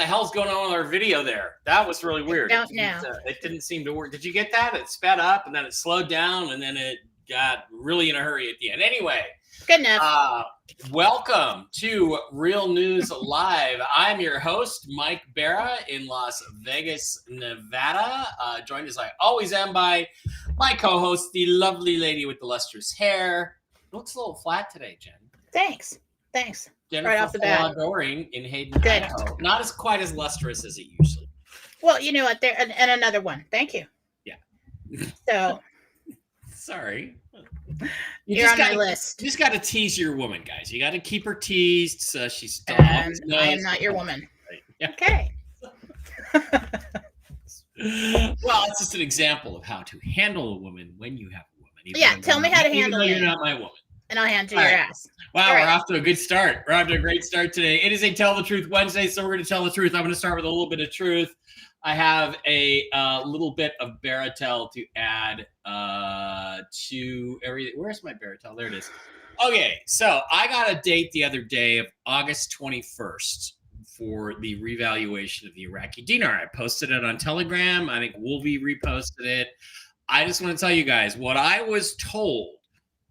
the hell's going on with our video there? That was really weird. I don't know. It didn't seem to work. Did you get that? It sped up and then it slowed down and then it got really in a hurry at the end. Anyway. Good enough. Welcome to Real News Live. I'm your host, Mike Barra in Las Vegas, Nevada. Joined as I always am by my co-host, the lovely lady with the lustrous hair. It looks a little flat today, Jen. Thanks. Jennifer right off the bat. Doring in Hayden, Good. Idaho. Not as quite as lustrous as it usually. Well, you know what? There and another one. Thank you. Yeah. So sorry. You're on my list. You just got to tease your woman, guys. You got to keep her teased so she's. I am not your woman. Yeah. Okay. Well, it's just an example of how to handle a woman when you have a woman. Yeah, tell me how to handle me. You're not my woman. And I'll handle your ass. Wow, we're off to a good start. We're off to a great start today. It is a Tell the Truth Wednesday, so we're going to tell the truth. I'm going to start with a little bit of truth. I have a little bit of Baratel to add to everything. Where's my Baratel? There it is. Okay, so I got a date the other day of August 21st for the revaluation of the Iraqi dinar. I posted it on Telegram. I think Wolvie reposted it. I just want to tell you guys what I was told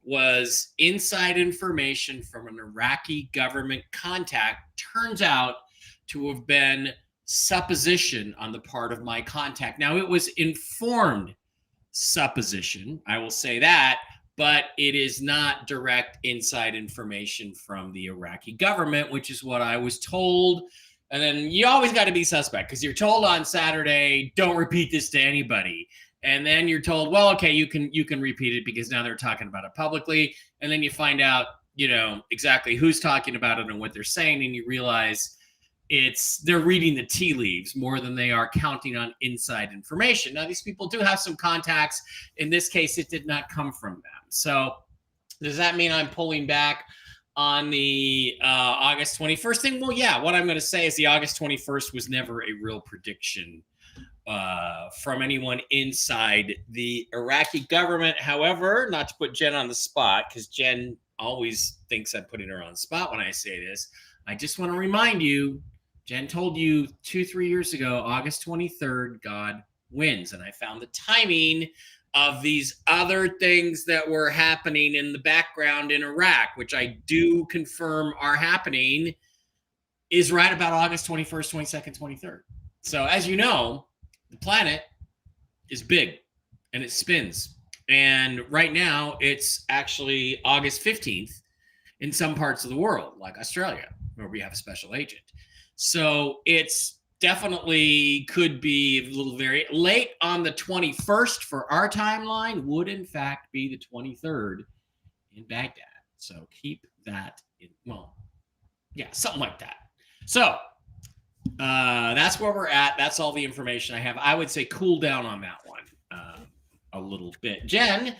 was inside information from an Iraqi government contact turns out to have been supposition on the part of my contact. Now, it was informed supposition, I will say that, but it is not direct inside information from the Iraqi government, which is what I was told. And then you always got to be suspect because you're told on Saturday, don't repeat this to anybody. And then you're told, well, okay, you can repeat it because now they're talking about it publicly. And then you find out, exactly who's talking about it and what they're saying. And you realize they're reading the tea leaves more than they are counting on inside information. Now, these people do have some contacts. In this case, it did not come from them. So does that mean I'm pulling back on the August 21st thing? Well, yeah, what I'm going to say is the August 21st was never a real prediction from anyone inside the Iraqi government. However, not to put Jen on the spot, because Jen always thinks I'm putting her on the spot when I say this. I just want to remind you, Jen told you 2-3 years ago, August 23rd, God wins. And I found the timing of these other things that were happening in the background in Iraq, which I do confirm are happening, is right about August 21st, 22nd, 23rd. So as you know, the planet is big and it spins. And right now it's actually August 15th in some parts of the world, like Australia, where we have a special agent. So it's definitely could be a little very late on the 21st for our timeline, would in fact be the 23rd in Baghdad. So keep that in, something like that. So that's where we're at. That's all the information I have. I would say cool down on that one a little bit. Jen,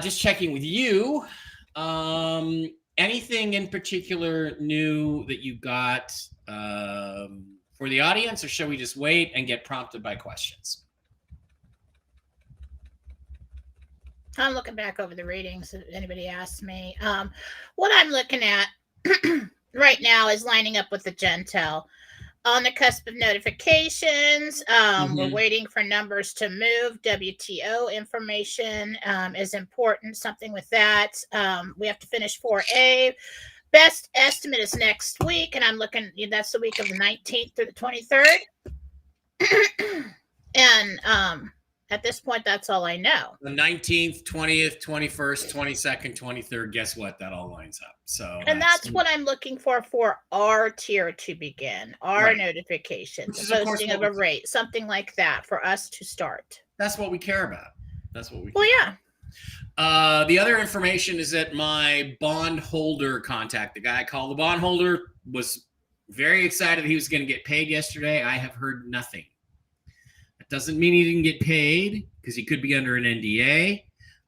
just checking with you. Anything in particular new that you got for the audience, or shall we just wait and get prompted by questions? I'm looking back over the ratings if anybody asks me. What I'm looking at right now is lining up with the Gentel. On the cusp of notifications, we're waiting for numbers to move. WTO information is important, something with that. We have to finish 4A. Best estimate is next week, and I'm looking, that's the week of the 19th through the 23rd. And at this point, that's all I know. The 19th, 20th, 21st, 22nd, 23rd, guess what? That all lines up. So, and that's what I'm looking for our tier to begin, our notifications, posting of a rate, something like that for us to start. That's what we care about. That's what we. Well, yeah. The other information is that my bondholder contact, the guy I call the bondholder, was very excited he was going to get paid yesterday. I have heard nothing. That doesn't mean he didn't get paid because he could be under an NDA.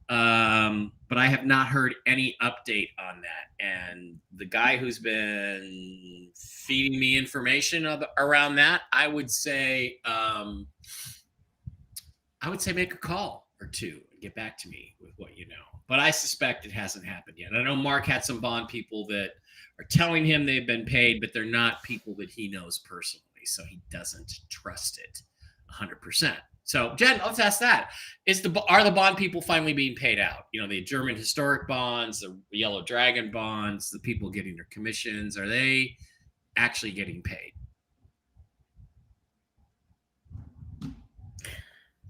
But I have not heard any update on that. And the guy who's been feeding me information around that, I would say make a call or two and get back to me with what you know. But I suspect it hasn't happened yet. I know Mark had some bond people that are telling him they've been paid, but they're not people that he knows personally. so he doesn't trust it 100%. So, Jen, let's ask that: are the bond people finally being paid out? The German historic bonds, the Yellow Dragon bonds, the people getting their commissions, are they actually getting paid?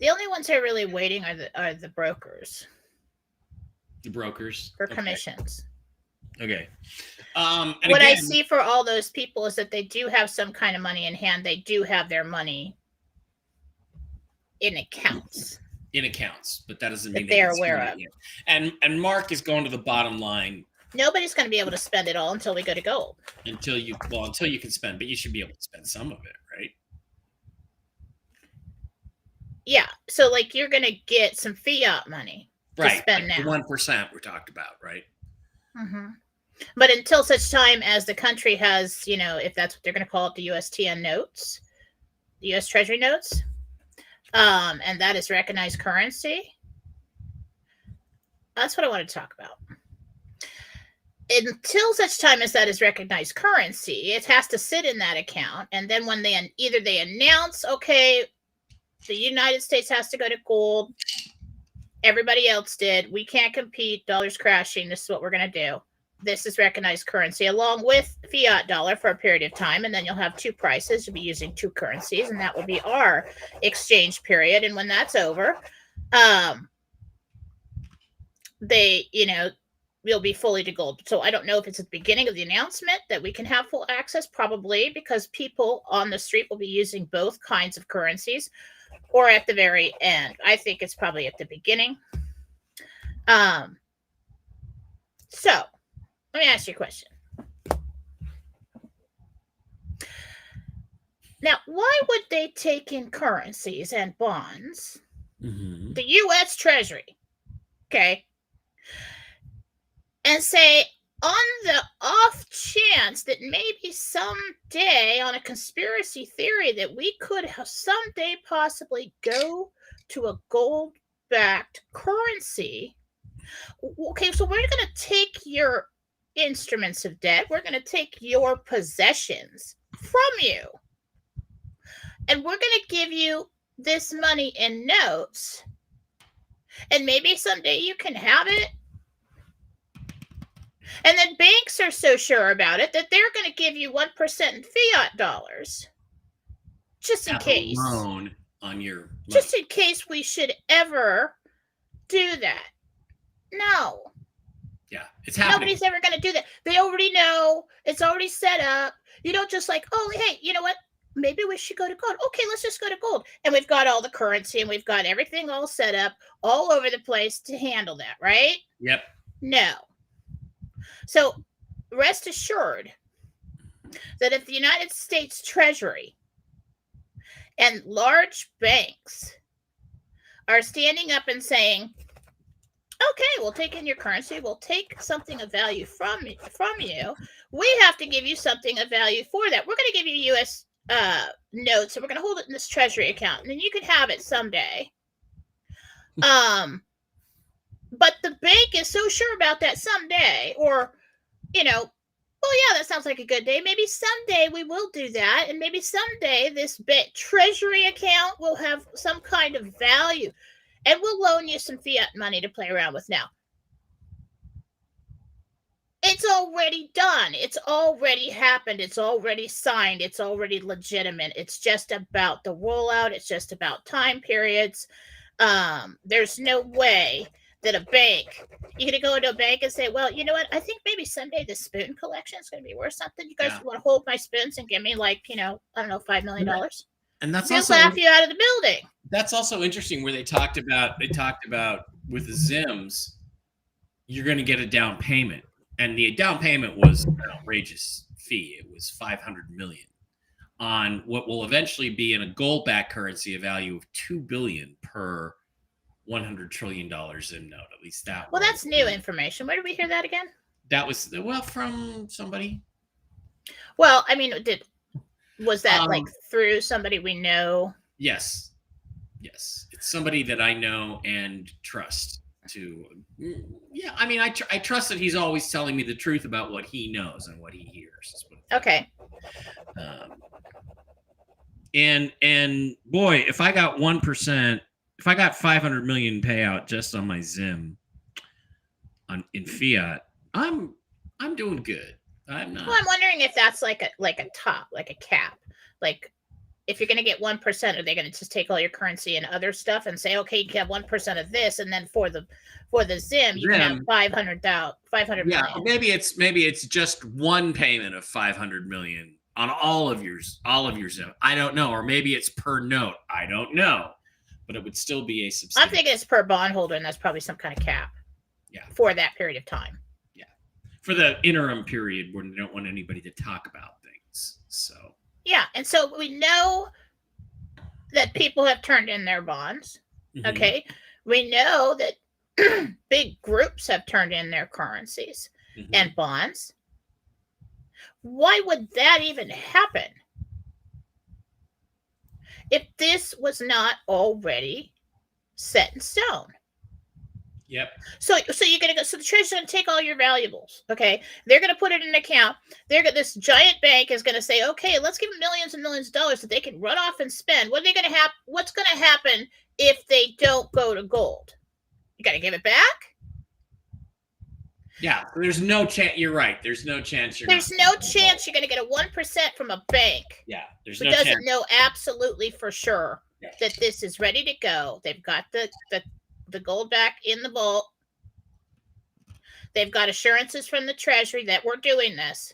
The only ones who are really waiting are the brokers. The brokers for commissions. Okay. What I see for all those people is that they do have some kind of money in hand. They do have their money in accounts. But that doesn't mean they're aware of. And Mark is going to the bottom line. Nobody's going to be able to spend it all until we go to gold. Until you can spend, but you should be able to spend some of it, right? Yeah. So like you're going to get some fiat money to spend now. The 1% we talked about, right? Mm-hmm. But until such time as the country has, if that's what they're going to call it, the USTN notes, the U.S. Treasury notes, and that is recognized currency. That's what I want to talk about. Until such time as that is recognized currency, it has to sit in that account. And then when they announce, okay, the United States has to go to gold, everybody else did, we can't compete, dollar's crashing, this is what we're going to do. This is recognized currency along with fiat dollar for a period of time. And then you'll have two prices. You'll be using two currencies, and that will be our exchange period. And when that's over, we'll be fully to gold. So I don't know if it's at the beginning of the announcement that we can have full access, probably because people on the street will be using both kinds of currencies, or at the very end. I think it's probably at the beginning. So let me ask you a question. Now, why would they take in currencies and bonds, the U.S. Treasury, okay, and say, on the off chance that maybe someday, on a conspiracy theory, that we could someday possibly go to a gold-backed currency, okay, so we're going to take your instruments of debt, we're going to take your possessions from you, and we're going to give you this money in notes, and maybe someday you can have it. And then banks are so sure about it that they're going to give you 1% in fiat dollars, just in case. Loan on your money. Just in case we should ever do that. No. Yeah, it's happening. Nobody's ever going to do that. They already know. It's already set up. You don't just like, oh, hey, you know what? Maybe we should go to gold. Okay, let's just go to gold. And we've got all the currency and we've got everything all set up all over the place to handle that, right? Yep. No. So rest assured that if the United States Treasury and large banks are standing up and saying, okay, we'll take in your currency, we'll take something of value from you, we have to give you something of value for that. We're going to give you U.S. Notes, and we're going to hold it in this Treasury account, and then you can have it someday. But the bank is so sure about that someday, or, well, yeah, that sounds like a good day. Maybe someday we will do that. And maybe someday this Treasury account will have some kind of value, and we'll loan you some fiat money to play around with now. It's already done. It's already happened. It's already signed. It's already legitimate. It's just about the rollout. It's just about time periods. There's no way that a bank, you're going to go into a bank and say, well, you know what? I think maybe someday the spoon collection is going to be worth something. You guys want to hold my spoons and give me I don't know, $5 million? And that's they'll also laugh you out of the building. That's also interesting where they talked about with the Zims, you're going to get a down payment. And the down payment was an outrageous fee. It was $500 million on what will eventually be in a gold-backed currency, a value of $2 billion per $100 trillion Zim note. At least that. Well, that's new information. Where did we hear that again? That was from somebody. Well, I mean, was that through somebody we know? Yes. It's somebody that I know and trust. I mean, I trust that he's always telling me the truth about what he knows and what he hears. Okay. And boy, if I got 1%, if I got 500 million payout just on my Zim in fiat, I'm doing good. I'm not. Well, I'm wondering if that's like a top, like a cap. Like if you're going to get 1%, are they going to just take all your currency and other stuff and say, okay, you can have 1% of this, and then for the Zim, you can have 500 Yeah, million. maybe it's just one payment of 500 million on all of your Zim. I don't know, or maybe it's per note. I don't know, but it would still be a substantial. I'm thinking it's per bondholder, and that's probably some kind of cap. Yeah. For that period of time. Yeah. For the interim period when they don't want anybody to talk about things. So. Yeah, and so we know that people have turned in their bonds. Mm-hmm. Okay. We know that big groups have turned in their currencies and bonds. Why would that even happen if this was not already set in stone? Yep. So you're gonna go. So the treasury's gonna take all your valuables. Okay, they're gonna put it in an account. This giant bank is gonna say, okay, let's give them millions and millions of dollars that they can run off and spend. What are they gonna have? What's gonna happen if they don't go to gold? You gotta give it back. Yeah, there's no chance. You're right. There's no chance. There's no chance you're gonna get a 1% from a bank. Yeah, there's no chance. Doesn't know absolutely for sure that this is ready to go. They've got the gold back in the vault. They've got assurances from the treasury that we're doing this.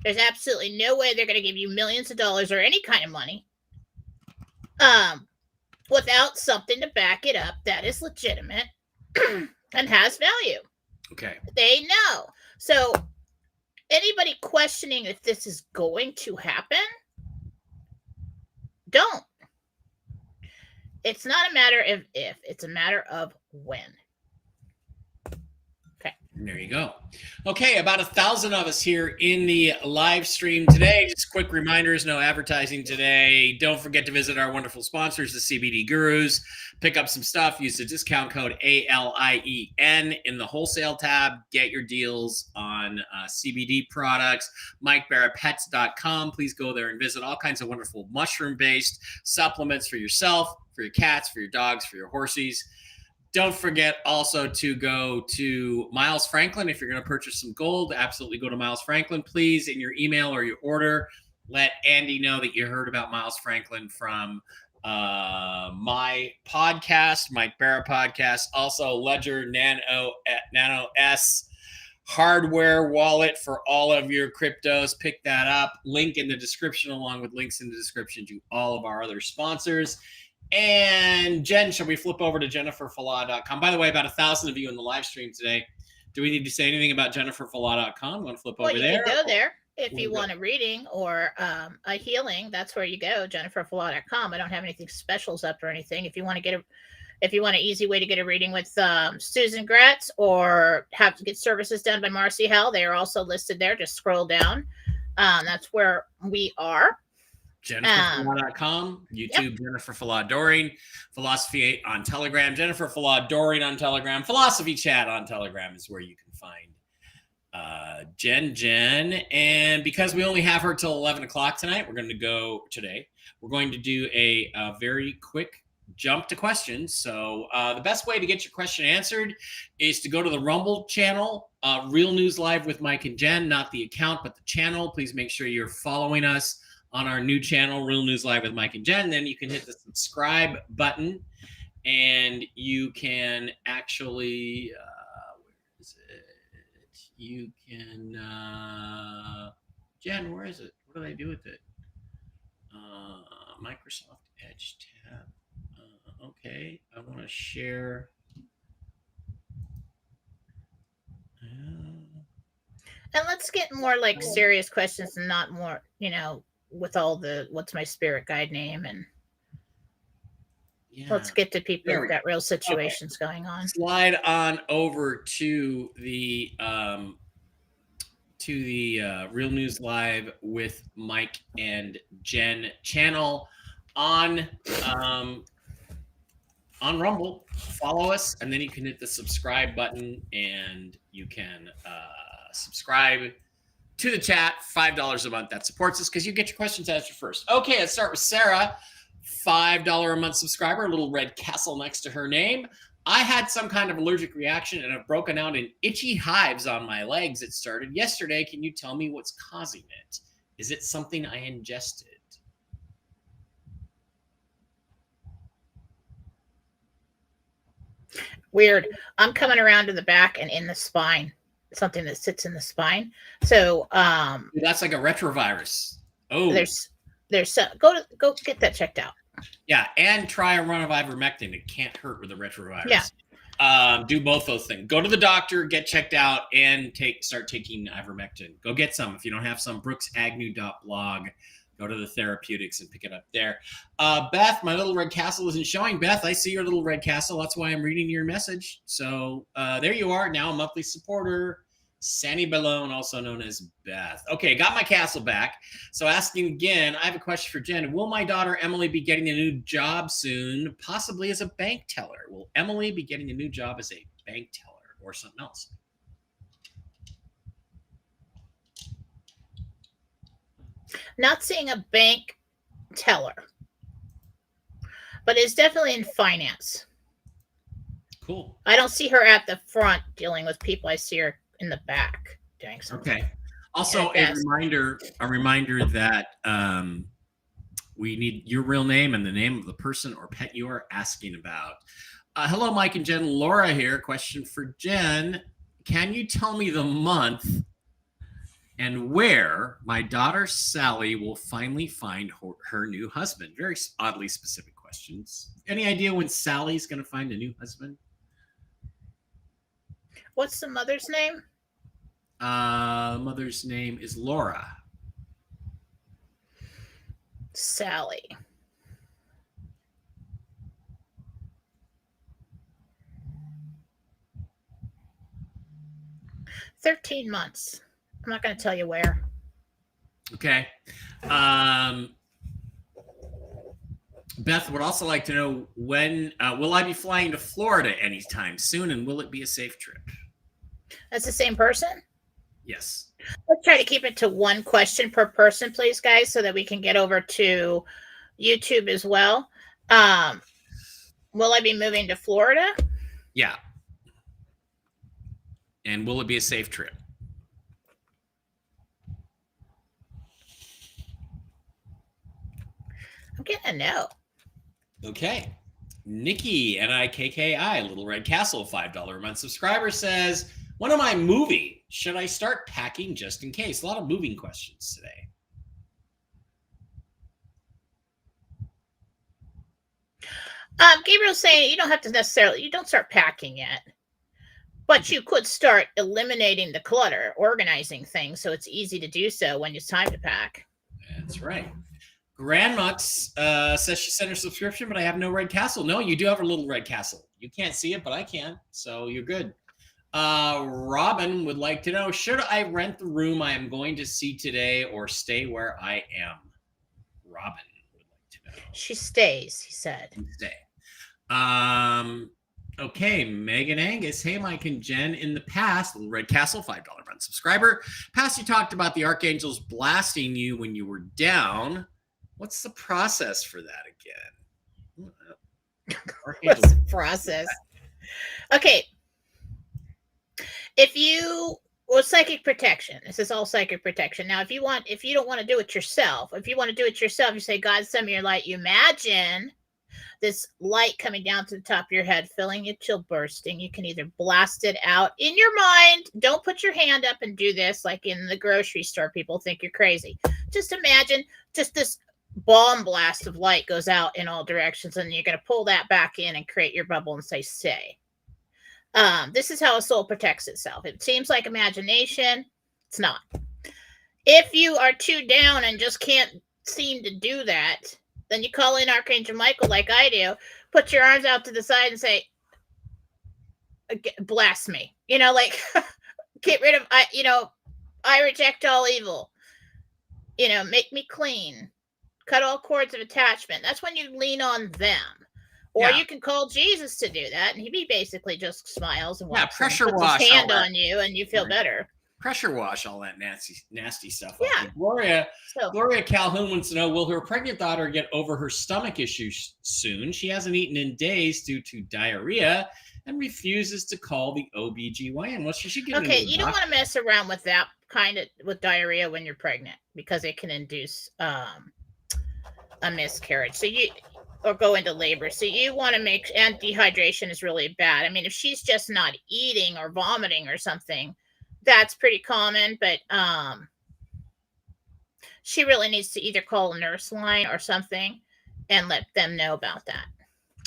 There's absolutely no way they're going to give you millions of dollars or any kind of money without something to back it up that is legitimate and has value. Okay. They know. So anybody questioning if this is going to happen, don't. It's not a matter of if, it's a matter of when. Okay. There you go. Okay, about 1,000 of us here in the live stream today. Just quick reminders, no advertising today. Don't forget to visit our wonderful sponsors, the CBD Gurus. Pick up some stuff. Use the discount code ALIEN in the wholesale tab. Get your deals on CBD products. MikeBarrettPets.com. Please go there and visit all kinds of wonderful mushroom-based supplements for yourself, for your cats, for your dogs, for your horsies. Don't forget also to go to Miles Franklin. If you're going to purchase some gold, absolutely go to Miles Franklin. Please, in your email or your order, let Andy know that you heard about Miles Franklin from my podcast, Mike Barrett podcast. Also, Ledger Nano S hardware wallet for all of your cryptos. Pick that up. Link in the description, along with links in the description to all of our other sponsors. And Jen, shall we flip over to jenniferfallah.com? By the way, about 1,000 of you in the live stream today. Do we need to say anything about jenniferfallah.com? Want to flip over there? You can go there if you want a reading or a healing. That's where you go, jenniferfallah.com. I don't have anything specials up or anything. If you want an easy way to get a reading with Susan Gratz or have to get services done by Marcy Hell, they are also listed there. Just scroll down. That's where we are. JenniferFallah.com, YouTube, yep. Jennifer Fallah Doreen, Philosophy 8 on Telegram, Jennifer Fallah Doreen on Telegram, Philosophy Chat on Telegram is where you can find Jen. And because we only have her till 11 o'clock tonight, we're going to do a very quick jump to questions. So the best way to get your question answered is to go to the Rumble channel, Real News Live with Mike and Jen, not the account, but the channel. Please make sure you're following us on our new channel, Real News Live with Mike and Jen. Then you can hit the subscribe button and you can actually, where is it? You can, Jen, where is it? What do I do with it? Microsoft Edge tab. Okay, I want to share. And let's get more like serious questions and not more, with all the what's my spirit guide name, and let's get to people who've got real situations going on. Slide on over to the Real News Live with Mike and Jen channel on Rumble. Follow us, and then you can hit the subscribe button, and you can subscribe to the chat, $5 a month. That supports us because you get your questions answered first. Okay, let's start with Sarah, $5 a month subscriber, a little red castle next to her name. I had some kind of allergic reaction and have broken out in itchy hives on my legs. It started yesterday. Can you tell me what's causing it? Is it something I ingested? Weird. I'm coming around to the back and in the spine. Something that sits in the spine. So that's like a retrovirus. Oh, there's go get that checked out. Yeah, and try a run of ivermectin. It can't hurt with a retrovirus. Yeah. Do both those things. Go to the doctor, get checked out, and start taking ivermectin. Go get some. If you don't have some, brooksagnew.blog. Go to the therapeutics and pick it up there. Beth, my little red castle isn't showing. Beth, I see your little red castle. That's why I'm reading your message. So there you are, now a monthly supporter. Sandy Ballone, also known as Beth. Okay, got my castle back. So asking again, I have a question for Jen. Will my daughter Emily be getting a new job soon, possibly as a bank teller? Will Emily be getting a new job as a bank teller or something else? Not seeing a bank teller, but it's definitely in finance. Cool. I don't see her at the front dealing with people. I see her in the back doing something. Okay. Also, a reminder that we need your real name and the name of the person or pet you are asking about. Hello, Mike and Jen. Laura here. Question for Jen. Can you tell me the month and where my daughter Sally will finally find her new husband? Very oddly specific questions. Any idea when Sally's going to find a new husband? What's the mother's name? Mother's name is Laura. Sally. $13 months. I'm not going to tell you where. Okay. Beth would also like to know when will I be flying to Florida anytime soon, and will it be a safe trip? That's the same person? Yes. Let's try to keep it to one question per person, please, guys, so that we can get over to YouTube as well. Will I be moving to Florida? Yeah. And will it be a safe trip? I'm getting a no. Okay. Nikki, Nikki, Little Red Castle, $5 a month subscriber says, when am I moving? Should I start packing just in case? A lot of moving questions today. Gabriel's saying you don't have to you don't start packing yet, but you could start eliminating the clutter, organizing things so it's easy to do so when it's time to pack. That's right. Grandmux says she sent her subscription, but I have no red castle. No, you do have a little red castle. You can't see it, but I can, so you're good. Robin would like to know, should I rent the room I am going to see today or stay where I am? Robin would like to know. She stays, he said. Stay. Okay, Megan Angus. Hey, Mike and Jen. In the past, Little Red Castle, $5 a month subscriber. Past, you talked about the archangels blasting you when you were down. What's the process for that again? What's the process? Okay. Psychic protection. This is all psychic protection. Now, if you don't want to do it yourself, you say, God, send me your light. You imagine this light coming down to the top of your head, filling you till bursting. You can either blast it out in your mind. Don't put your hand up and do this like in the grocery store. People think you're crazy. Just imagine just this bomb blast of light goes out in all directions, and you're going to pull that back in and create your bubble and say. This is how a soul protects itself. It seems like imagination. It's not. If you are too down and just can't seem to do that, then you call in Archangel Michael like I do, put your arms out to the side and say, blast me. Get rid of, I reject all evil. Make me clean. Cut all cords of attachment. That's when you lean on them. Or you can call Jesus to do that, and he basically just smiles and walks pressure and puts wash his hand on you, and you feel better. pressure wash all that nasty stuff Yeah. off. So Gloria Calhoun wants to know, will her pregnant daughter get over her stomach issues soon? She hasn't eaten in days due to diarrhea and refuses to call the OBGYN. Well, she should get okay, you don't want to mess around with that with diarrhea when you're pregnant, because it can induce a miscarriage. So or go into labor. So you want to and dehydration is really bad. I mean, if she's just not eating or vomiting or something, that's pretty common, but she really needs to either call a nurse line or something and let them know about that.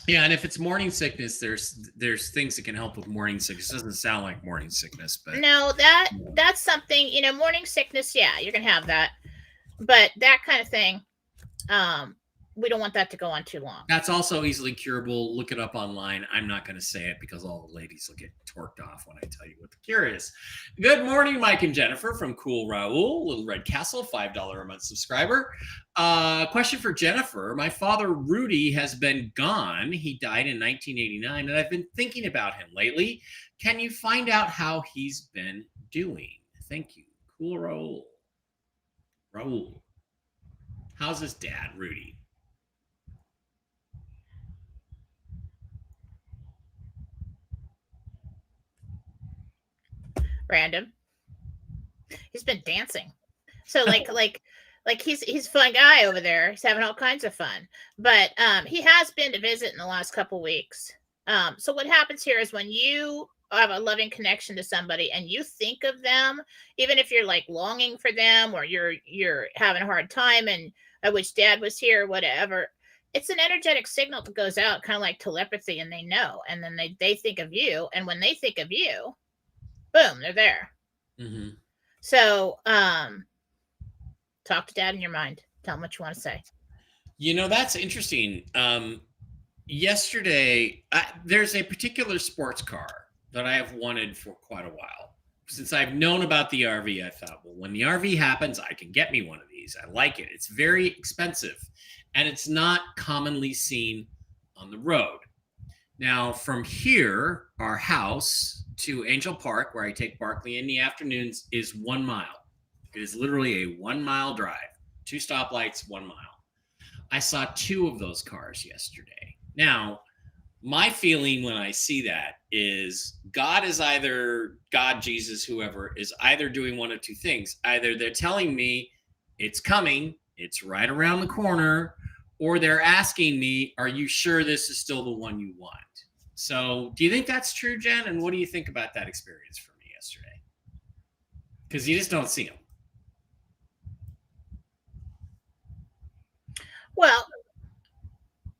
Yeah, and if it's morning sickness, there's things that can help with morning sickness. It doesn't sound like morning sickness, but no, that's something, morning sickness, yeah, you're gonna have that. But that kind of thing, we don't want that to go on too long. That's also easily curable. Look it up online. I'm not going to say it because all the ladies will get torqued off when I tell you what the cure is. Good morning, Mike and Jennifer from Cool Raoul, Little Red Castle, $5 a month subscriber. Question for Jennifer. My father, Rudy, has been gone. He died in 1989, and I've been thinking about him lately. Can you find out how he's been doing? Thank you. Cool Raoul. Raoul. How's his dad, Rudy? Random. He's been dancing. So like he's a fun guy over there. He's having all kinds of fun. But he has been to visit in the last couple weeks. So what happens here is when you have a loving connection to somebody and you think of them, even if you're like longing for them or you're having a hard time and I wish dad was here or whatever, it's an energetic signal that goes out, kind of like telepathy, and they know, and then they think of you, and when they think of you, boom, they're there. Mm-hmm. So talk to dad in your mind. Tell him what you want to say. That's interesting. Yesterday, there's a particular sports car that I have wanted for quite a while. Since I've known about the RV, I thought, well, when the RV happens, I can get me one of these. I like it. It's very expensive, and it's not commonly seen on the road. Now, from here, our house to Angel Park, where I take Barkley in the afternoons, is 1 mile. It is literally a 1 mile drive, 2 stoplights, 1 mile. I saw 2 of those cars yesterday. Now, my feeling when I see that is God, Jesus, whoever, is either doing one of 2 things. Either they're telling me it's coming, it's right around the corner, or they're asking me, are you sure this is still the one you want? So do you think that's true, Jen? And what do you think about that experience for me yesterday? Because you just don't see them. Well,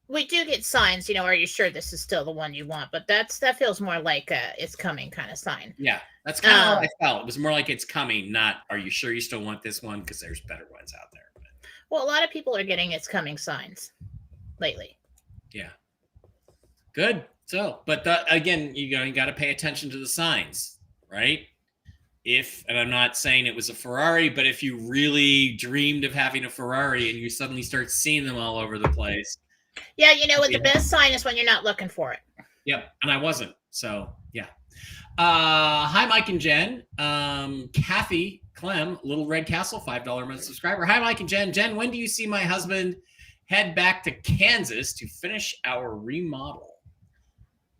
we do get signs, are you sure this is still the one you want? But that feels more like it's coming kind of sign. Yeah, that's kind of how I felt. It was more like it's coming, not are you sure you still want this one? Because there's better ones out there. But. Well, a lot of people are getting it's coming signs lately. Yeah. Good. So, but again, you got to pay attention to the signs, right? And I'm not saying it was a Ferrari, but if you really dreamed of having a Ferrari and you suddenly start seeing them all over the place. Yeah, what the best sign is when you're not looking for it. Yep, and I wasn't. So, yeah. Hi, Mike and Jen. Kathy Clem, Little Red Castle, $5 a month subscriber. Hi, Mike and Jen. Jen, when do you see my husband head back to Kansas to finish our remodel?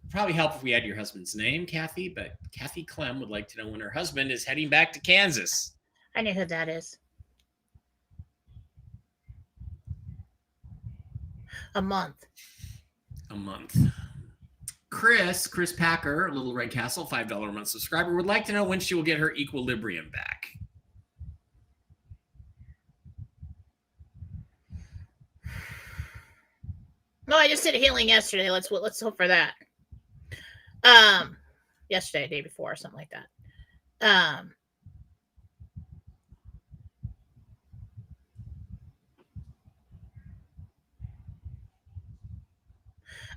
Probably help if we had your husband's name, Kathy, but Kathy Clem would like to know when her husband is heading back to Kansas. I know who that is. A month. Chris Packer, Little Red Castle, $5 a month subscriber, would like to know when she will get her equilibrium back. No, I just did a healing yesterday. Let's hope for that. Yesterday, day before, or something like that.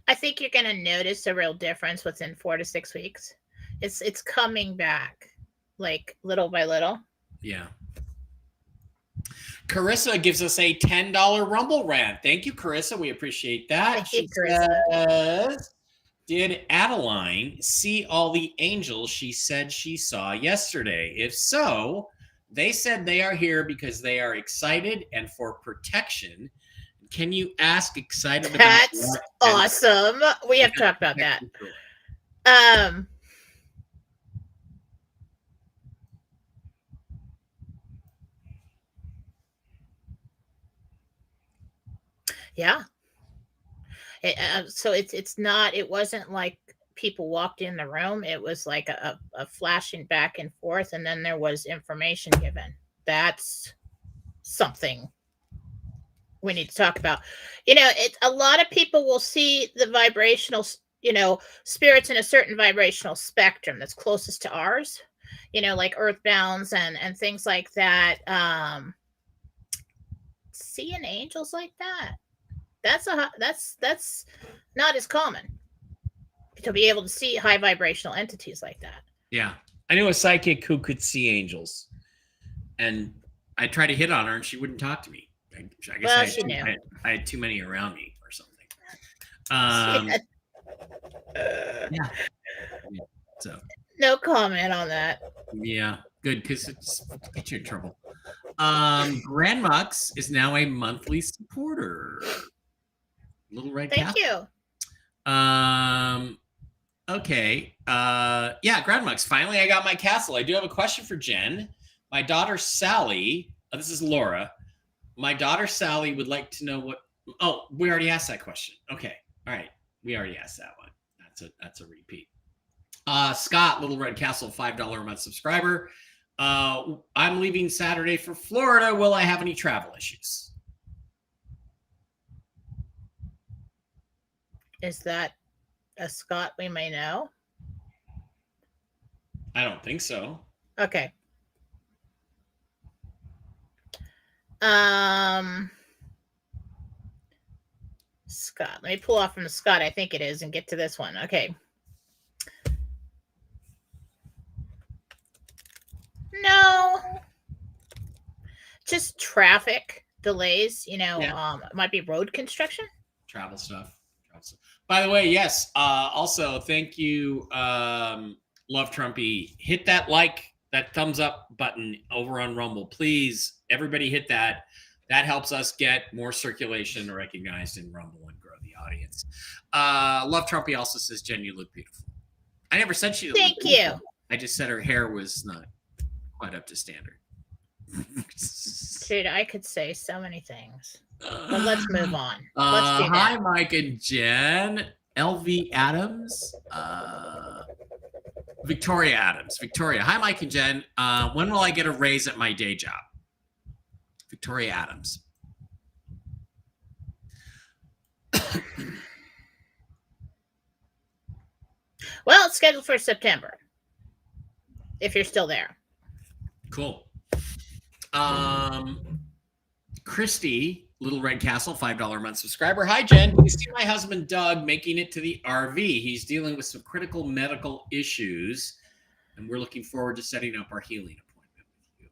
I think you're going to notice a real difference within 4 to 6 weeks. It's coming back, like little by little. Yeah. Carissa gives us a $10 Rumble rant. Thank you, Carissa. We appreciate that. Thank you, Carissa. Did Adeline see all the angels she said she saw yesterday? If so, they said they are here because they are excited and for protection. Can you ask excited about That's awesome. We have talked about that. Yeah. So it's not. It wasn't like people walked in the room. It was like a flashing back and forth, and then there was information given. That's something we need to talk about. It's a lot of people will see the vibrational, spirits in a certain vibrational spectrum that's closest to ours, like earthbounds and things like that. Seeing angels like that, that's not as common to be able to see high vibrational entities like that. Yeah. I knew a psychic who could see angels, and I tried to hit on her and she wouldn't talk to me. I guess she knew. I had too many around me or something. Yeah. So no comment on that. Yeah, good, because it's get you in trouble. Grandmux is now a monthly supporter. Little Red Thank Castle. you. Okay. Yeah, Grandmux. Finally, I got my castle. I do have a question for Jen. My daughter Sally. This is Laura. My daughter Sally would like to know what. Oh, we already asked that question. Okay. All right. We already asked that one. That's a repeat. Scott, Little Red Castle, $5 a month subscriber. I'm leaving Saturday for Florida. Will I have any travel issues? Is that a Scott we may know? I don't think so. Okay. Scott. Let me pull off from the Scott, I think it is, and get to this one. Okay. No. Just traffic delays, it might be road construction. Travel stuff. By the way, yes. Also, thank you, Love Trumpy. Hit that that thumbs up button over on Rumble. Please, everybody hit that. That helps us get more circulation recognized in Rumble and grow the audience. Love Trumpy also says, Jen, you look beautiful. I never said she looked beautiful. Thank you. I just said her hair was not quite up to standard. Dude, I could say so many things. But let's move on. Let's do that. Hi, Mike and Jen. LV Adams. Victoria Adams. Victoria. Hi, Mike and Jen. When will I get a raise at my day job? Victoria Adams. Well, it's scheduled for September. If you're still there. Cool. Christy, Little Red Castle, $5 a month subscriber. Hi, Jen. You see my husband, Doug, making it to the RV. He's dealing with some critical medical issues, and we're looking forward to setting up our healing appointment with you.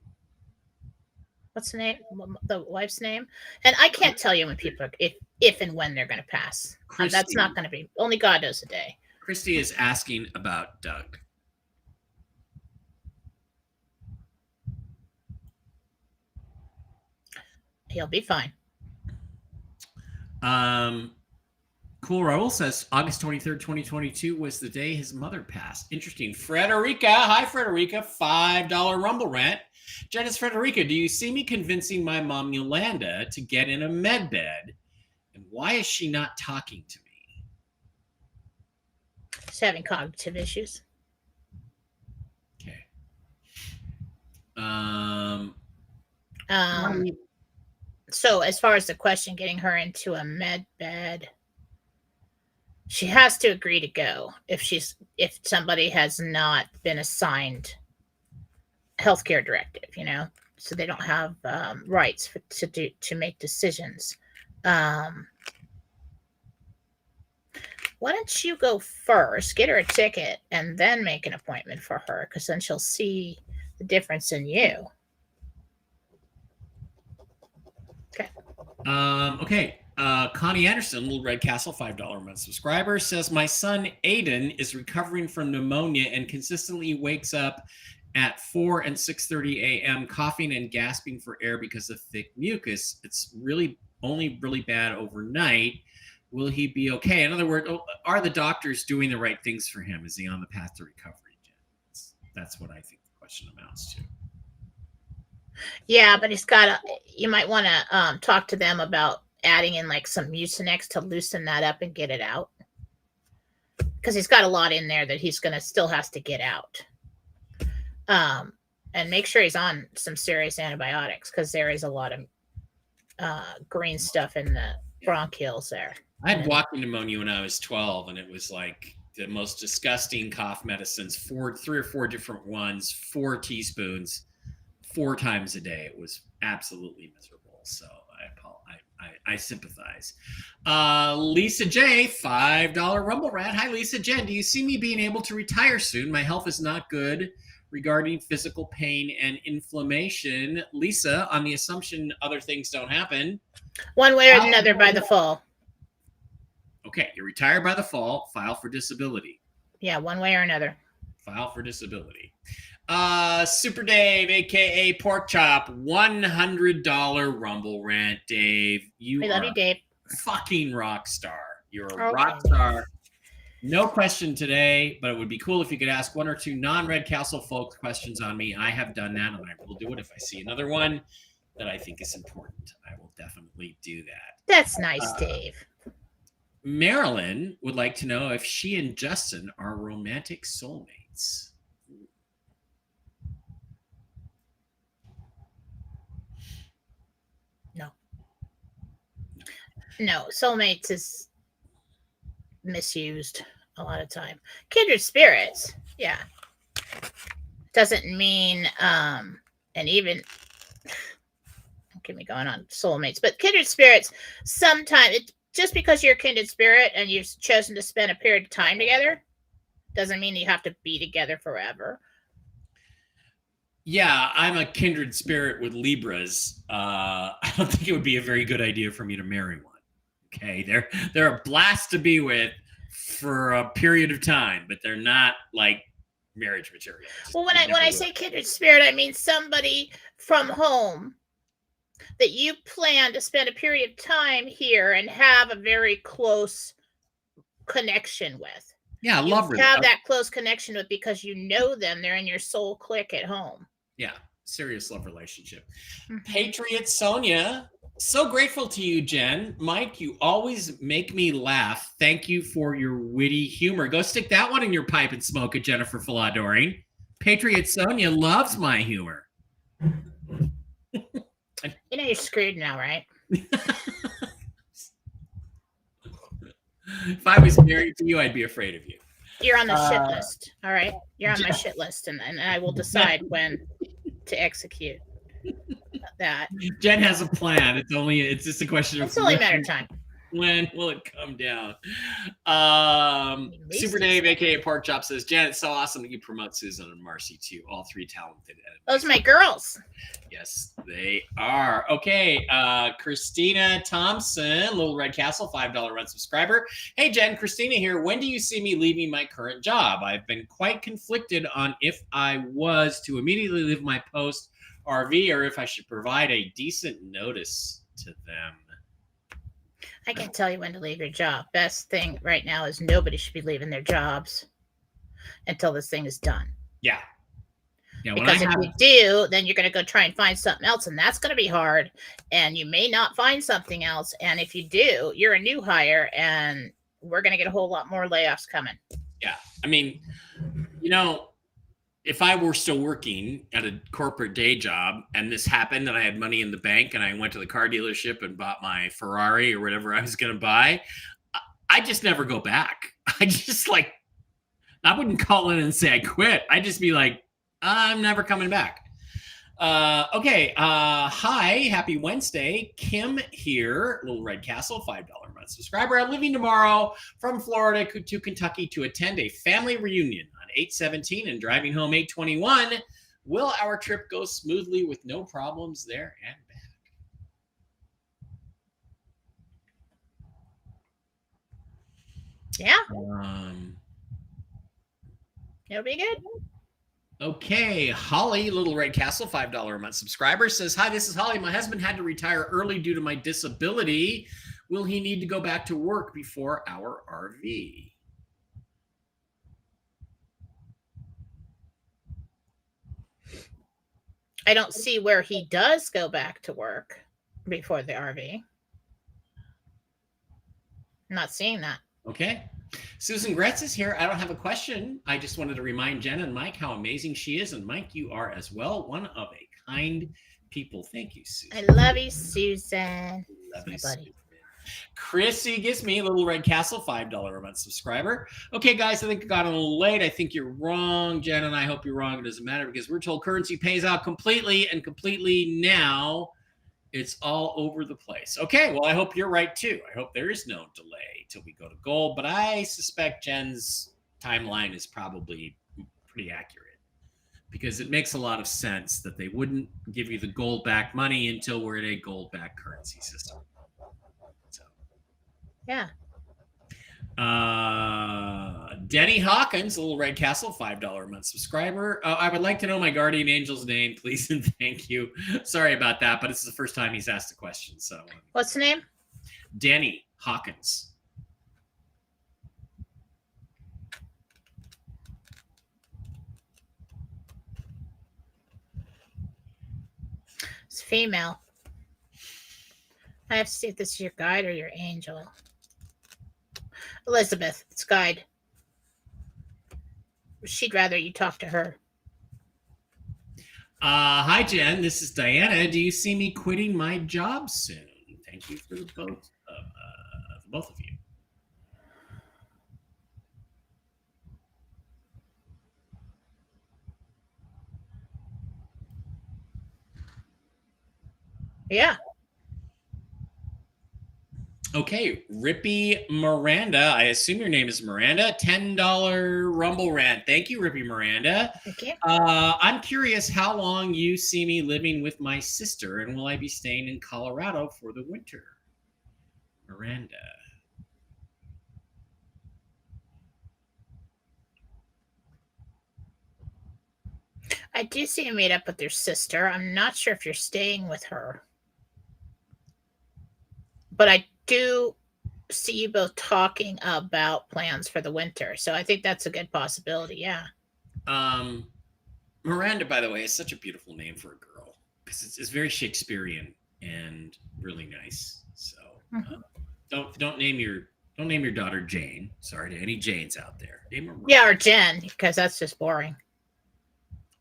What's the name? The wife's name? And I can't tell you when people are, if and when they're going to pass. That's not going to be. Only God knows the day. Christy is asking about Doug. He'll be fine. Cool Raul says August 23rd, 2022 was the day his mother passed. Interesting. Frederica. Hi, Frederica. $5 Rumble rant. Jen, Frederica. Do you see me convincing my mom, Yolanda, to get in a med bed? And why is she not talking to me? She's having cognitive issues. Okay. So as far as the question, getting her into a med bed, she has to agree to go if somebody has not been assigned healthcare directive, so they don't have rights to make decisions. Why don't you go first, get her a ticket, and then make an appointment for her, because then she'll see the difference in you. Okay. Connie Anderson, Little Red Castle, $5 a month subscriber, says, my son Aiden is recovering from pneumonia and consistently wakes up at 4 and 6:30 a.m. coughing and gasping for air because of thick mucus. It's really only really bad overnight. Will he be okay? In other words, are the doctors doing the right things for him? Is he on the path to recovery? That's what I think the question amounts to. Yeah, but you might want to talk to them about adding in like some Mucinex to loosen that up and get it out. Because he's got a lot in there that he's still has to get out. And make sure he's on some serious antibiotics because there is a lot of green stuff in the bronchioles there. I had walking pneumonia when I was 12, and it was like the most disgusting cough medicines, 3 or 4 different ones, 4 teaspoons, 4 times a day. It was absolutely miserable. So I sympathize. Lisa J, $5 Rumble Rat. Hi, Lisa Jen. Do you see me being able to retire soon? My health is not good regarding physical pain and inflammation. Lisa, on the assumption other things don't happen. One way or another by the fall. Okay, you're retired by the fall. File for disability. Yeah, one way or another. File for disability. Super Dave, a.k.a. Pork Chop, $100 Rumble Rant. Dave, I love you, Dave. Fucking rock star. You're a rock star. No question today, but it would be cool if you could ask 1 or 2 non-Red Castle folks questions on me. I have done that, and I will do it if I see another one that I think is important. I will definitely do that. That's nice, Dave. Marilyn would like to know if she and Justin are romantic soulmates. No, soulmates is misused a lot of time. Kindred spirits, yeah. Doesn't mean and even don't get me going on soulmates, but kindred spirits sometimes just because you're a kindred spirit and you've chosen to spend a period of time together doesn't mean you have to be together forever. Yeah, I'm a kindred spirit with Libras. I don't think it would be a very good idea for me to marry one. Okay, they're a blast to be with for a period of time, but they're not like marriage material. Well, when I say kindred spirit, I mean somebody from home that you plan to spend a period of time here and have a very close connection with. Yeah, I love you have that close connection with because you know them. They're in your soul clique at home. Yeah, serious love relationship. Mm-hmm. Patriot Sonia, so grateful to you, Jen. Mike, you always make me laugh. Thank you for your witty humor. Go stick that one in your pipe and smoke it, Jennifer Faladoring. Patriot Sonia loves my humor. You know you're screwed now, right? If I was married to you, I'd be afraid of you. You're on the shit list. All right. You're on my shit list, and I will decide when to execute that. Jen has a plan. It's just a question of it's only a matter of time. When will it come down? Super Dave, aka Pork Chop, says, Jen, it's so awesome that you promote Susan and Marcy too. All 3 talented editors. Those are my girls. Yes, they are. Okay, Christina Thompson, Little Red Castle, $5 run subscriber. Hey, Jen, Christina here. When do you see me leaving my current job? I've been quite conflicted on if I was to immediately leave my post RV or if I should provide a decent notice to them. I can't tell you when to leave your job. Best thing right now is nobody should be leaving their jobs until this thing is done. Yeah. Because if you do, then you're going to go try and find something else, and that's going to be hard, and you may not find something else. And if you do, you're a new hire, and we're going to get a whole lot more layoffs coming. Yeah. I mean, if I were still working at a corporate day job and this happened and I had money in the bank and I went to the car dealership and bought my Ferrari or whatever I was going to buy, I just never go back. I wouldn't call in and say I quit. I'd just be like, I'm never coming back. Okay. Hi, happy Wednesday. Kim here, Little Red Castle, $5 a month subscriber. I'm leaving tomorrow from Florida to Kentucky to attend a family reunion on 8/17 and driving home 8/21. Will our trip go smoothly with no problems there and Yeah, Um, it'll be good. Okay, Holly, Little Red Castle, $5 a month subscriber says, "Hi, this is Holly. My husband had to retire early due to my disability. Will he need to go back to work before our RV?" I don't see where he does go back to work before the RV. I'm not seeing that. Okay. Susan Gretz is here. I don't have a question. I just wanted to remind Jen and Mike how amazing she is. And Mike, you are as well. One of a kind people. Thank you, Susan. I love you, Susan. Love my you, buddy. Susan. Chrissy gives me Little Red Castle, $5 a month subscriber. Okay, guys, I think I got a little late. I think you're wrong, Jen, and I hope you're wrong. It doesn't matter because we're told currency pays out completely and completely now. It's all over the place. Okay, well, I hope you're right too. I hope there is no delay till we go to gold, but I suspect Jen's timeline is probably pretty accurate because it makes a lot of sense that they wouldn't give you the gold back money until we're in a gold back currency system. So, yeah. Denny Hawkins, Little Red Castle, $5 a month subscriber. I would like to know my guardian angel's name, please, and thank you. Sorry about that, but this is the first time he's asked a question. So, what's the name? Denny Hawkins. It's female. I have to see if this is your guide or your angel. Elizabeth, it's guide. She'd rather you talk to her. Hi, Jen. This is Diana. Do you see me quitting my job soon? Thank you for both of you. Yeah. Okay, Rippy Miranda. I assume your name is Miranda. $10 Rumble Rant. Thank you, Rippy Miranda. Thank you. I'm curious how long you see me living with my sister, and will I be staying in Colorado for the winter? Miranda. I do see you meet up with your sister. I'm not sure if you're staying with her. But I do see you both talking about plans for the winter. So I think that's a good possibility. Yeah. Miranda, by the way, is such a beautiful name for a girl because it's very Shakespearean and really nice. So don't name your daughter Jane. Sorry to any Janes out there. Name her yeah, or Jen, because that's just boring.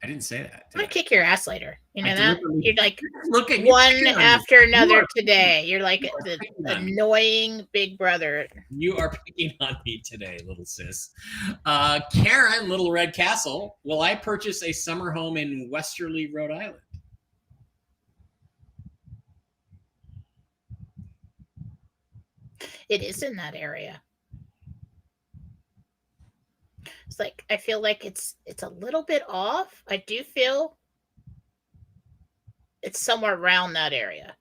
I didn't say that. I'm gonna kick your ass later. You know that? You're like looking one after another today. You're like the annoying big brother. You are picking on me today, little sis. Karen, Little Red Castle. Will I purchase a summer home in Westerly, Rhode Island? It is in that area. It's like I feel like it's a little bit off. I do feel it's somewhere around that area.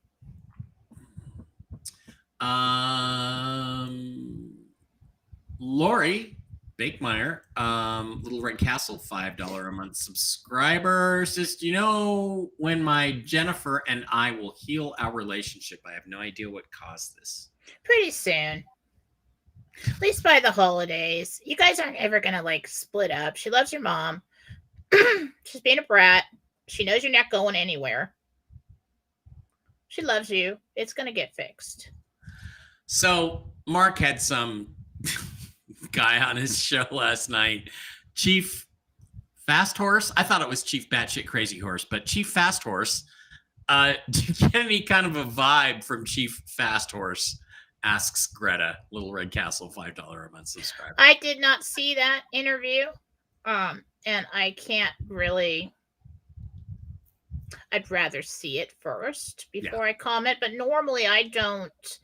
Lori Bakemeyer, Little Red Castle, $5 a month subscriber, says, "Do you know when my Jennifer and I will heal our relationship? I have no idea what caused this." Pretty soon. At least by the holidays. You guys aren't ever gonna like split up. She loves your mom. She's being a brat. She knows you're not going anywhere. She loves you. It's gonna get fixed. So Mark had some guy on his show last night, Chief Fast Horse. I thought it was Chief Batshit Crazy Horse, but Chief Fast Horse. Do you get any kind of a vibe from Chief Fast Horse? Asks Greta, Little Red Castle, $5 a month subscriber. I did not see that interview, and I can't really. I'd rather see it first before I comment. But normally, I don't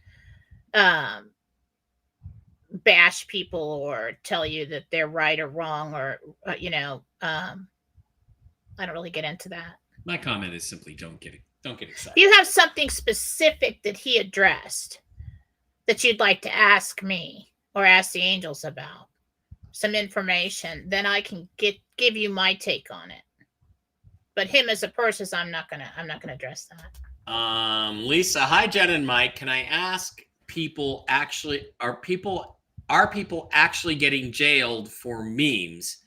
bash people or tell you that they're right or wrong, or I don't really get into that. My comment is simply don't get excited. You have something specific that he addressed that you'd like to ask me, or ask the angels about some information, then I can give you my take on it. But him as a person, I'm not gonna address that. Lisa, hi Jen and Mike. Can I ask people are people actually getting jailed for memes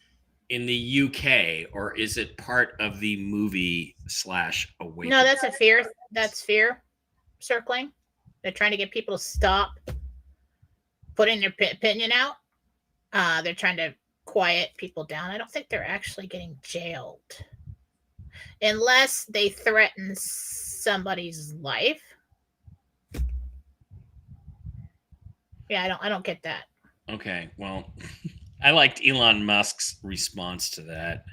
in the UK, or is it part of the movie / awakening? No, that's a fear. That's fear circling. They're trying to get people to stop putting their opinion out. They're trying to quiet people down. I don't think they're actually getting jailed, unless they threaten somebody's life. Yeah, I don't get that. Okay, well, I liked Elon Musk's response to that.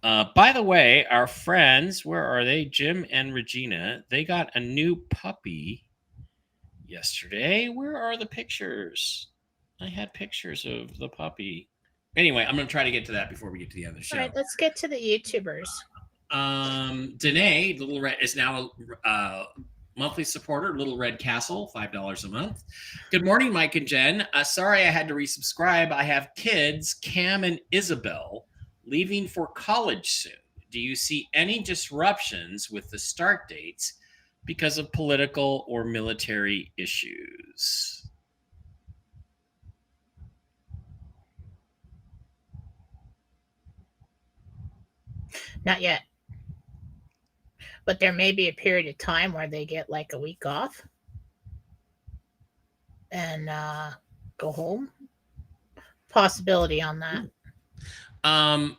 By the way, our friends, where are they? Jim and Regina, they got a new puppy yesterday. Where are the pictures? I had pictures of the puppy. Anyway, I'm going to try to get to that before we get to the end of the show. All right, let's get to the YouTubers. Danae, Little Red, is now a monthly supporter, Little Red Castle, $5 a month. Good morning, Mike and Jen. Sorry I had to resubscribe. I have kids, Cam and Isabel, leaving for college soon. Do you see any disruptions with the start dates because of political or military issues? Not yet. But there may be a period of time where they get like a week off and go home. Possibility on that. I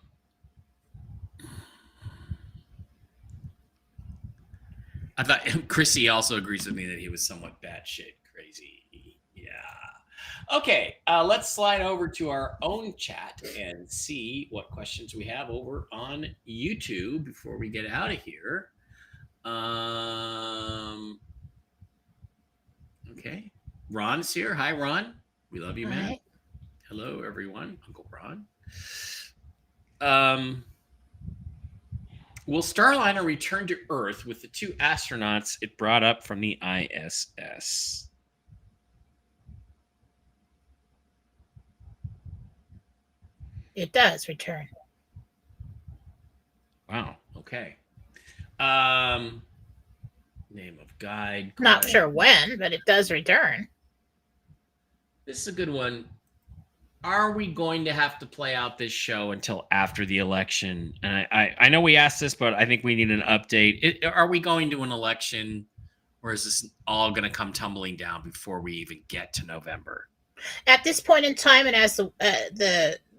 thought Chrissy also agrees with me that he was somewhat batshit crazy. Yeah. Okay, let's slide over to our own chat and see what questions we have over on YouTube before we get out of here. Okay, Ron's here. Hi, Ron. We love you, man. Right. Hello, everyone. Uncle Ron. Will Starliner return to Earth with the 2 astronauts it brought up from the ISS? It does return. Wow. Okay. Name of guide. Not sure when, but it does return. This is a good one. Are we going to have to play out this show until after the election? And I know we asked this, but I think we need an update. Are we going to an election, or is this all going to come tumbling down before we even get to November? At this point in time, and as the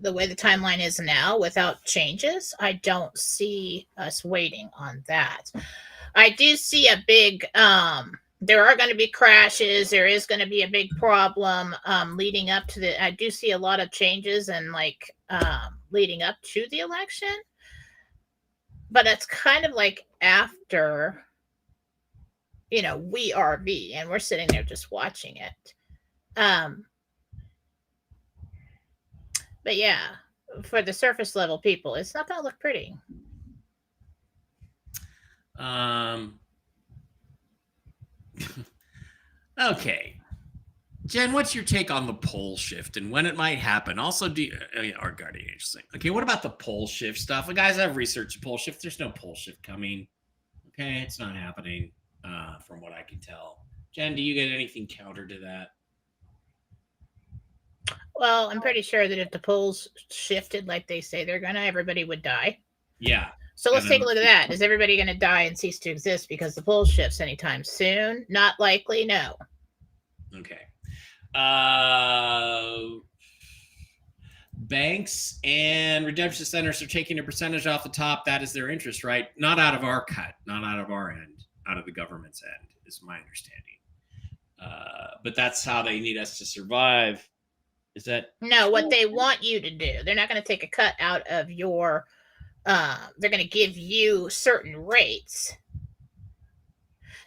way the timeline is now, without changes, I don't see us waiting on that. I do see a big. There are going to be crashes. There is going to be a big problem leading up to the. I do see a lot of changes and leading up to the election, but it's kind of like after, we RV and we're sitting there just watching it. But yeah, for the surface level people, it's not going to look pretty. Okay, Jen, what's your take on the pole shift and when it might happen? Also, our guardian angel thing. Okay, what about the pole shift stuff? Guys, I've researched the pole shift. There's no pole shift coming. Okay, it's not happening, from what I can tell. Jen, do you get anything counter to that? Well, I'm pretty sure that if the poles shifted like they say they're gonna, everybody would die. Yeah. So let's take a look at that. Is everybody going to die and cease to exist because the pole shifts anytime soon? Not likely, no. Okay. Banks and redemption centers are taking a percentage off the top. That is their interest, right? Not out of our cut, not out of our end, out of the government's end, is my understanding. But that's how they need us to survive. Is that no? What they want you to do? They're not going to take a cut out of your. They're going to give you certain rates,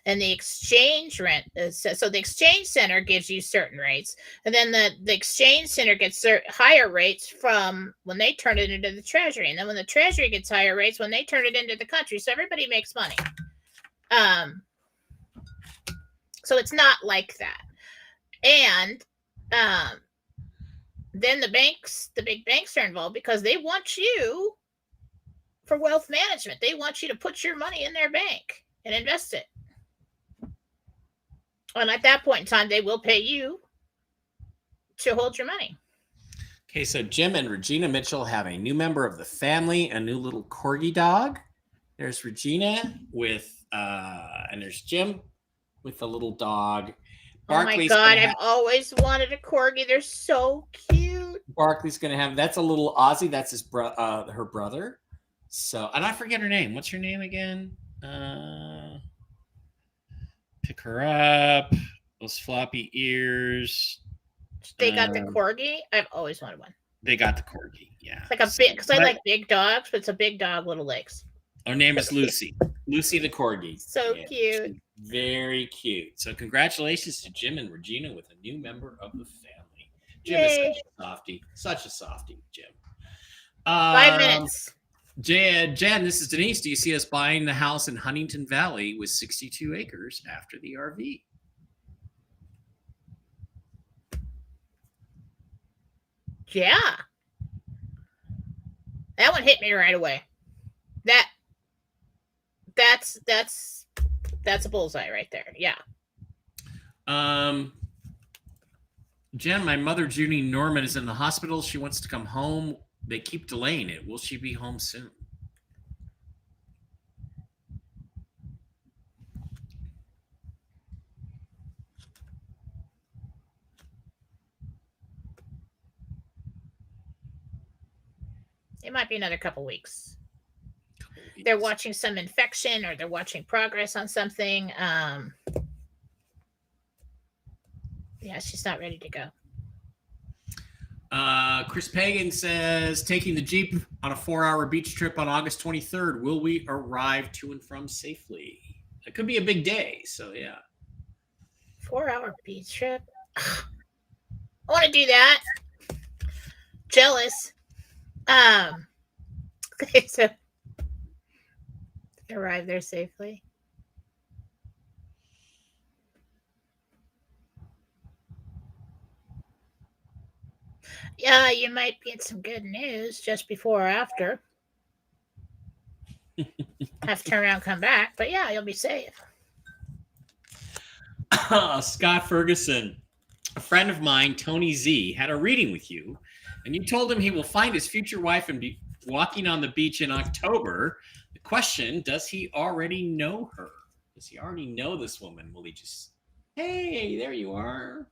and the exchange rent. So the exchange center gives you certain rates, and then the exchange center gets higher rates from when they turn it into the treasury, and then when the treasury gets higher rates when they turn it into the country. So everybody makes money. So it's not like that, and then the big banks are involved because they want you for wealth management. They want you to put your money in their bank and invest it. And at that point in time, they will pay you to hold your money. Okay, so Jim and Regina Mitchell have a new member of the family, a new little corgi dog. There's Regina with, and there's Jim with the little dog. Barkley's, oh my God, I've always wanted a corgi. They're so cute. Barkley's going to have, that's a little Aussie. That's his her brother. So, and I forget her name. What's her name again? Pick her up. Those floppy ears. They got the corgi. I've always wanted one. They got the corgi. Yeah. It's like a big, because I like big dogs, but it's a big dog, little legs. Her name is Lucy. Lucy the corgi. So cute. Very cute. So congratulations to Jim and Regina with a new member of the family. Jim is such a softie. Such a softie, Jim. 5 minutes. Jen, this is Denise. Do you see us buying the house in Huntington Valley with 62 acres after the RV? Yeah. That one hit me right away. That's a bullseye right there. Yeah. Jen, my mother, Junie Norman, is in the hospital. She wants to come home. They keep delaying it. Will she be home soon? It might be another couple weeks. They're watching some infection or they're watching progress on something. Yeah, she's not ready to go. Chris Pagan says, taking the Jeep on a 4-hour beach trip on August 23rd. Will we arrive to and from safely? It could be a big day. So, yeah. 4-hour beach trip? I want to do that. Jealous. Okay, so arrive there safely. Yeah, you might get some good news just before or after. Have to turn around and come back, but yeah, you'll be safe. Scott Ferguson, a friend of mine, Tony Z, had a reading with you, and you told him he will find his future wife and be walking on the beach in October. The question, does he already know her? Does he already know this woman? Will he just, hey, there you are.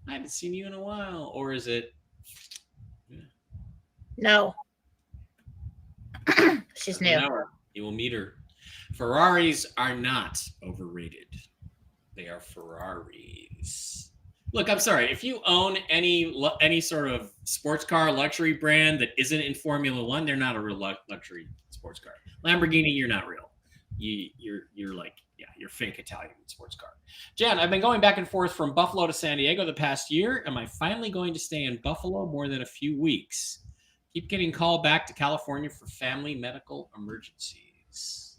I haven't seen you in a while. Or is it? Yeah. No. She's new. You will meet her. Ferraris are not overrated. They are Ferraris. Look, I'm sorry. If you own any sort of sports car luxury brand that isn't in Formula One, they're not a real luxury sports car. Lamborghini, you're not real. You're like, yeah, you're fake Italian sports car. Jen, I've been going back and forth from Buffalo to San Diego the past year. Am I finally going to stay in Buffalo more than a few weeks? Keep getting called back to California for family medical emergencies.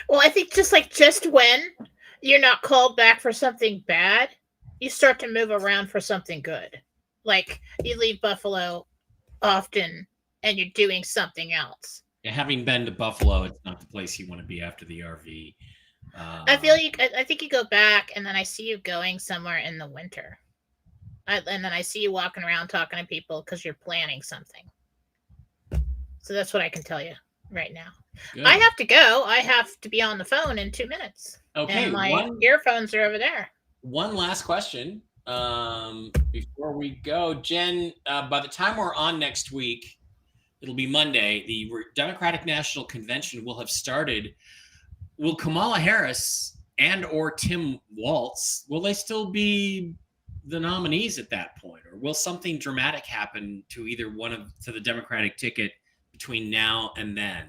Well, I think just when you're not called back for something bad, you start to move around for something good. Like you leave Buffalo often and you're doing something else. Yeah, having been to Buffalo, it's not the place you want to be after the RV. I think you go back and then I see you going somewhere in the winter. And then I see you walking around talking to people because you're planning something. So that's what I can tell you right now. Good. I have to go. I have to be on the phone in 2 minutes. Okay. And my earphones are over there. One last question before we go. Jen, by the time we're on next week, it'll be Monday, the Democratic National Convention will have started. Will Kamala Harris and or Tim Walz, will they still be the nominees at that point? Or will something dramatic happen to either to the Democratic ticket between now and then?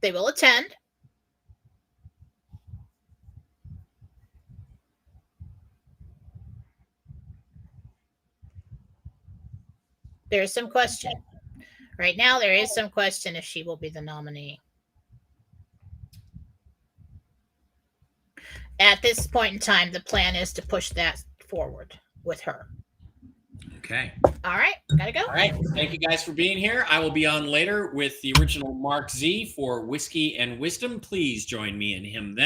They will attend. There's some question. Right now, there is some question if she will be the nominee. At this point in time, the plan is to push that forward with her. Okay. All right, gotta go. All right. Thank you guys for being here. I will be on later with the original Mark Z for Whiskey and Wisdom. Please join me and him then.